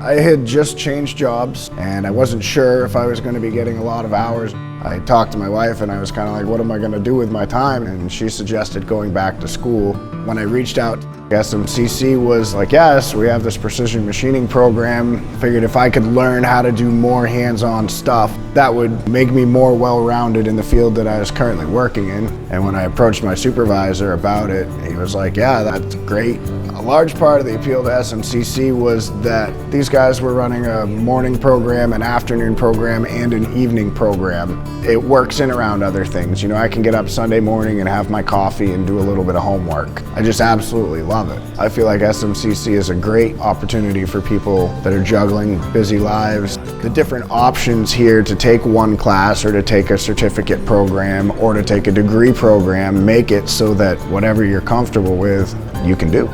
I had just changed jobs and I wasn't sure if I was going to be getting a lot of hours. I talked to my wife and I was kind of like, what am I going to do with my time? And she suggested going back to school. When I reached out, SMCC was like, yes, we have this precision machining program. Figured if I could learn how to do more hands-on stuff, that would make me more well-rounded in the field that I was currently working in. And when I approached my supervisor about it, he was like, yeah, that's great. A large part of the appeal to SMCC was that these guys were running a morning program, an afternoon program, and an evening program. It works in around other things. You know, I can get up Sunday morning and have my coffee and do a little bit of homework. I just absolutely love it. I feel like SMCC is a great opportunity for people that are juggling busy lives. The different options here to take one class or to take a certificate program or to take a degree program make it so that whatever you're comfortable with, you can do.